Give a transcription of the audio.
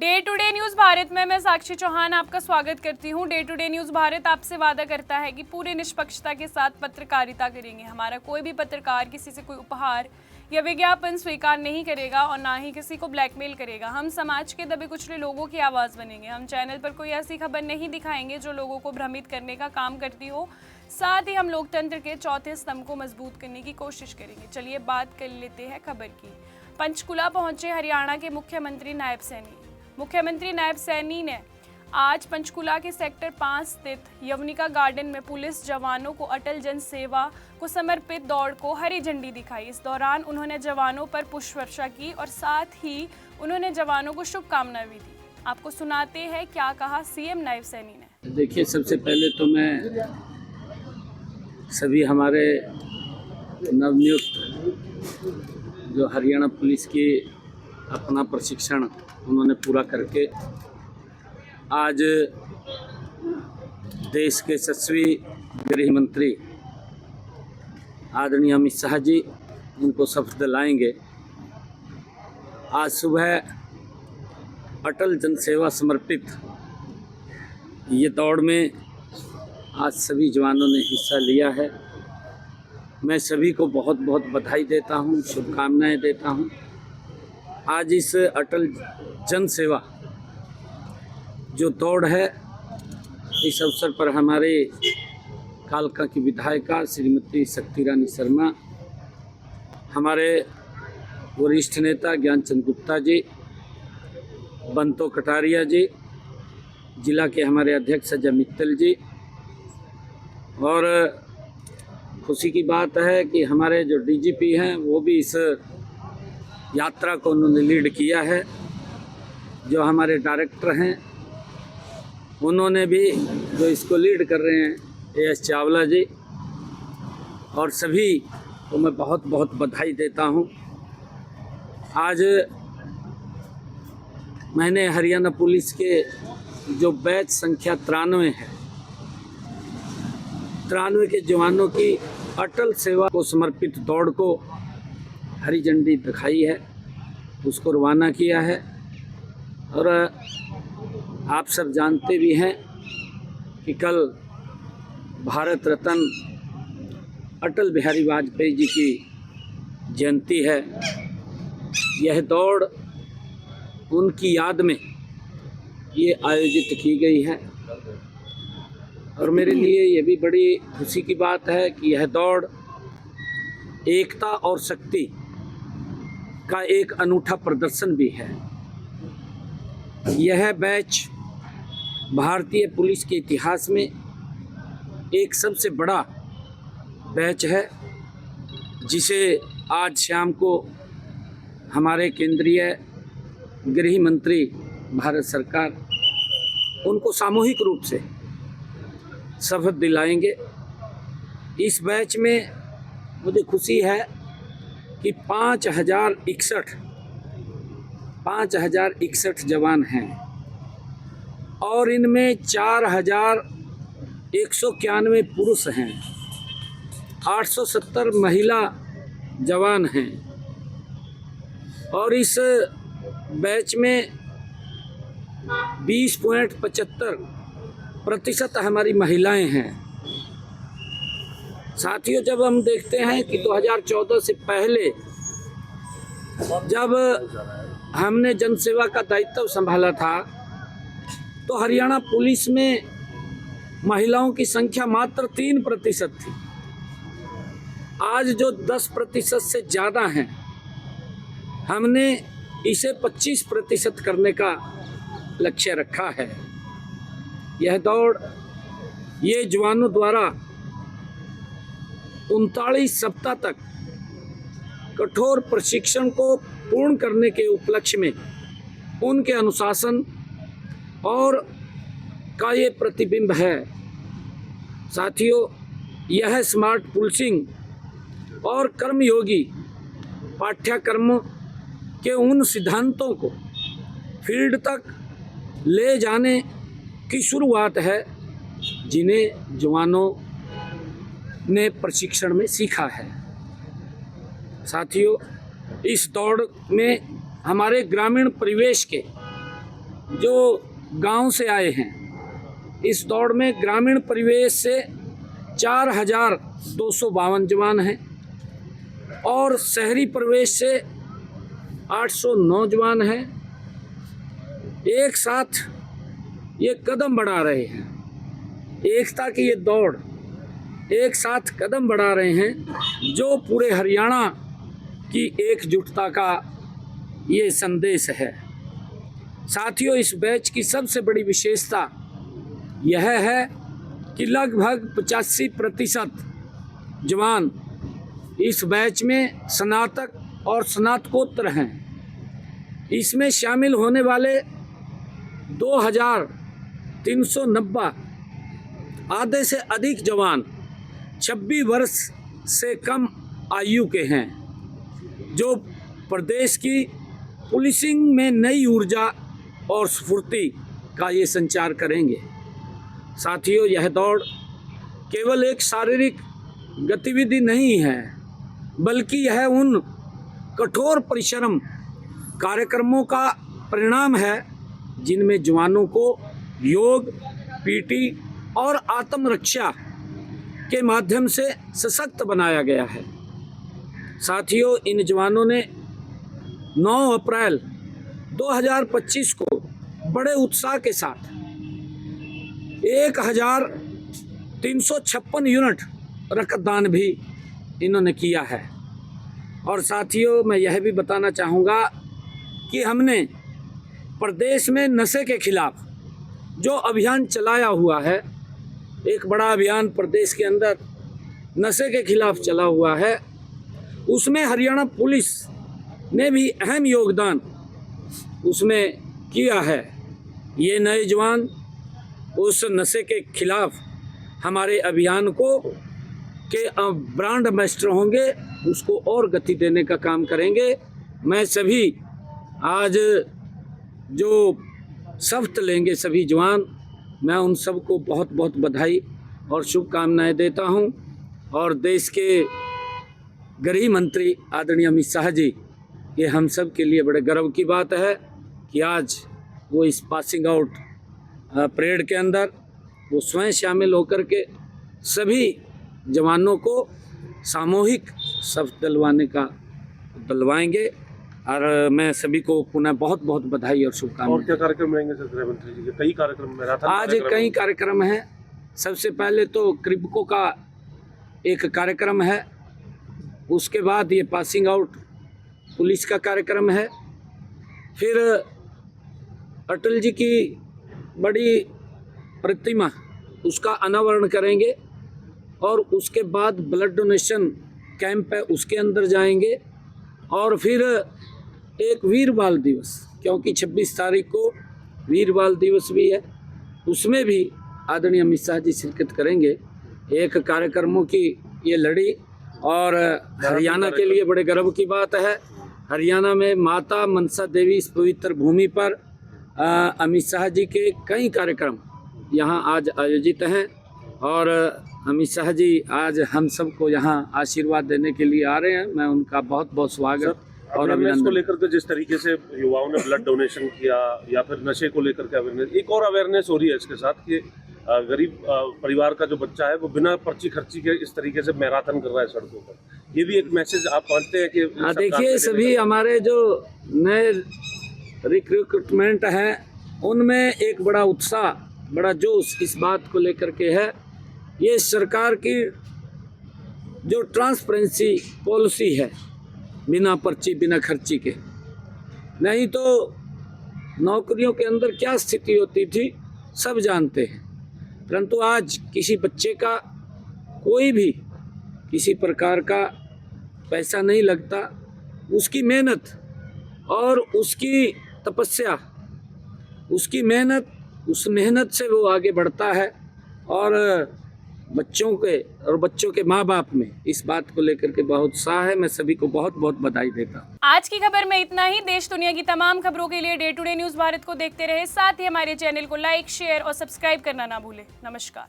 Day to day news Bharat में मैं साक्षी चौहान आपका स्वागत करती हूं। Day to day news Bharat आपसे वादा करता है कि पूरी निष्पक्षता के साथ पत्रकारिता करेंगे। हमारा कोई भी पत्रकार किसी से कोई उपहार या विज्ञापन स्वीकार नहीं करेगा और ना ही किसी को ब्लैकमेल करेगा। हम समाज के दबे कुचले लोगों की आवाज़ बनेंगे। हम चैनल पर कोई ऐसी खबर नहीं दिखाएंगे जो लोगों को भ्रमित करने का काम करती हो। साथ ही हम लोकतंत्र के चौथे स्तंभ को मजबूत करने की कोशिश करेंगे। चलिए बात कर लेते हैं खबर की। पंचकुला पहुंचे हरियाणा के मुख्यमंत्री नायब सैनी। मुख्यमंत्री नायब सैनी ने आज पंचकुला के सेक्टर 5 स्थित यवनिका गार्डन में पुलिस जवानों को अटल जन सेवा को समर्पित दौड़ को हरी झंडी दिखाई। इस दौरान उन्होंने जवानों पर पुष्प वर्षा की और साथ ही उन्होंने जवानों को शुभकामनाएं भी दी। आपको सुनाते हैं क्या कहा सीएम नायब सैनी ने। देखिए, सबसे पहले तो मैं सभी हमारे नवनियुक्त जो हरियाणा पुलिस की अपना प्रशिक्षण उन्होंने पूरा करके आज देश के यशस्वी गृह मंत्री आदरणीय अमित शाह जी उनको शपथ दिलाएंगे। आज सुबह अटल जन सेवा समर्पित ये दौड़ में आज सभी जवानों ने हिस्सा लिया है। मैं सभी को बहुत बहुत बधाई देता हूँ, शुभकामनाएं देता हूँ। आज इस अटल जन सेवा जो दौड़ है, इस अवसर पर हमारे कालका की विधायिका श्रीमती शक्ति रानी शर्मा, हमारे वरिष्ठ नेता ज्ञानचंद गुप्ता जी, बंतो कटारिया जी, जिला के हमारे अध्यक्ष अजय मित्तल जी, और खुशी की बात है कि हमारे जो डीजीपी हैं वो भी इस यात्रा को उन्होंने लीड किया है। जो हमारे डायरेक्टर हैं उन्होंने भी जो इसको लीड कर रहे हैं एएस चावला जी, और सभी को मैं बहुत बहुत बधाई देता हूं। आज मैंने हरियाणा पुलिस के जो बैच संख्या 93 है, 93 के जवानों की अटल सेवा को समर्पित दौड़ को हरी झंडी दिखाई है, उसको रवाना किया है। और आप सब जानते भी हैं कि कल भारत रत्न अटल बिहारी वाजपेयी जी की जयंती है। यह दौड़ उनकी याद में ये आयोजित की गई है और मेरे लिए ये भी बड़ी खुशी की बात है कि यह दौड़ एकता और शक्ति का एक अनूठा प्रदर्शन भी है। यह बैच भारतीय पुलिस के इतिहास में एक सबसे बड़ा बैच है, जिसे आज शाम को हमारे केंद्रीय गृह मंत्री भारत सरकार उनको सामूहिक रूप से शपथ दिलाएंगे। इस बैच में मुझे खुशी है कि 5061 जवान हैं और इनमें 4191 पुरुष हैं, 870 महिला जवान हैं और इस बैच में 20.75% हमारी महिलाएं हैं। साथियों, जब हम देखते हैं कि 2014 से पहले जब हमने जनसेवा का दायित्व संभाला था तो हरियाणा पुलिस में महिलाओं की संख्या मात्र 3% थी। आज जो 10% से ज़्यादा हैं, हमने इसे 25% करने का लक्ष्य रखा है। यह दौड़ ये जवानों द्वारा 39 सप्ताह तक कठोर प्रशिक्षण को पूर्ण करने के उपलक्ष्य में उनके अनुशासन और का ये प्रतिबिंब है। साथियों, यह स्मार्ट पुलिसिंग और कर्मयोगी पाठ्यक्रमों के उन सिद्धांतों को फील्ड तक ले जाने की शुरुआत है जिन्हें जवानों ने प्रशिक्षण में सीखा है। साथियों, इस दौड़ में हमारे ग्रामीण परिवेश के जो गांव से आए हैं। इस दौड़ में ग्रामीण परिवेश से 4,252 जवान हैं और शहरी परिवेश से 809 जवान हैं। एक साथ ये कदम बढ़ा रहे हैं, एकता की ये दौड़ एक साथ कदम बढ़ा रहे हैं, जो पूरे हरियाणा की एकजुटता का ये संदेश है। साथियों, इस बैच की सबसे बड़ी विशेषता यह है कि लगभग 85% जवान इस बैच में स्नातक और स्नातकोत्तर हैं। इसमें शामिल होने वाले 2,390 आधे से अधिक जवान 26 वर्ष से कम आयु के हैं, जो प्रदेश की पुलिसिंग में नई ऊर्जा और स्फूर्ति का ये संचार करेंगे। साथियों, यह दौड़ केवल एक शारीरिक गतिविधि नहीं है, बल्कि यह उन कठोर परिश्रम कार्यक्रमों का परिणाम है जिनमें जवानों को योग, पीटी और आत्मरक्षा के माध्यम से सशक्त बनाया गया है। साथियों, इन जवानों ने 9 अप्रैल 2025 को बड़े उत्साह के साथ 1,356 यूनिट रक्तदान भी इन्होंने किया है। और साथियों, मैं यह भी बताना चाहूँगा कि हमने प्रदेश में नशे के खिलाफ जो अभियान चलाया हुआ है, एक बड़ा अभियान प्रदेश के अंदर नशे के खिलाफ चला हुआ है, उसमें हरियाणा पुलिस ने भी अहम योगदान उसमें किया है। ये नए जवान उस नशे के खिलाफ हमारे अभियान को के ब्रांड एम्बेसडर होंगे, उसको और गति देने का काम करेंगे। मैं सभी आज जो शपथ लेंगे सभी जवान, मैं उन सबको बहुत बहुत बधाई और शुभकामनाएं देता हूं। और देश के गृह मंत्री आदरणीय अमित शाह जी, ये हम सब के लिए बड़े गर्व की बात है कि आज वो इस पासिंग आउट परेड के अंदर वो स्वयं शामिल होकर के सभी जवानों को सामूहिक शपथ दिलवाएंगे। और मैं सभी को पुनः बहुत बहुत बधाई और शुभकामनाएं। और क्या कार्यक्रम रहेंगे सर गृह मंत्री जी के? कई कार्यक्रम आज कई कार्यक्रम हैं। सबसे पहले तो क्रिप्को का एक कार्यक्रम है, उसके बाद ये पासिंग आउट पुलिस का कार्यक्रम है, फिर अटल जी की बड़ी प्रतिमा उसका अनावरण करेंगे और उसके बाद ब्लड डोनेशन कैंप है उसके अंदर जाएंगे। और फिर एक वीर बाल दिवस, क्योंकि 26 तारीख को वीर बाल दिवस भी है, उसमें भी आदरणीय अमित शाह जी शिरकत करेंगे। एक कार्यक्रमों की ये लड़ी और हरियाणा के लिए बड़े गर्व की बात है। हरियाणा में माता मनसा देवी इस पवित्र भूमि पर अमित शाह जी के कई कार्यक्रम यहाँ आज आयोजित हैं और अमित शाह जी आज हम सबको यहाँ आशीर्वाद देने के लिए आ रहे हैं। मैं उनका बहुत बहुत स्वागत और अभिनंदन को लेकर के जिस तरीके से युवाओं ने ब्लड डोनेशन किया या फिर नशे को लेकर के अवेयरनेस, एक और अवेयरनेस हो रही है इसके साथ कि गरीब परिवार का जो बच्चा है वो बिना पर्ची खर्ची के इस तरीके से मैराथन कर रहा है सड़कों पर, ये भी एक मैसेज आप मानते हैं कि? देखिए, सभी हमारे जो नए रिक्रूटमेंट हैं उनमें एक बड़ा उत्साह, बड़ा जोश इस बात को लेकर के है। ये सरकार की जो ट्रांसपेरेंसी पॉलिसी है, बिना पर्ची बिना खर्ची के, नहीं तो नौकरियों के अंदर क्या स्थिति होती थी सब जानते हैं। परंतु आज किसी बच्चे का कोई भी किसी प्रकार का पैसा नहीं लगता, उसकी मेहनत और उसकी तपस्या, उसकी मेहनत, उस मेहनत से वो आगे बढ़ता है। और बच्चों के और बच्चों के माँ बाप में इस बात को लेकर के बहुत उत्साह है। मैं सभी को बहुत बहुत बधाई देता हूँ। आज की खबर में इतना ही। देश दुनिया की तमाम खबरों के लिए day to day news Bharat को देखते रहे, साथ ही हमारे चैनल को लाइक, शेयर और सब्सक्राइब करना ना भूलें। नमस्कार।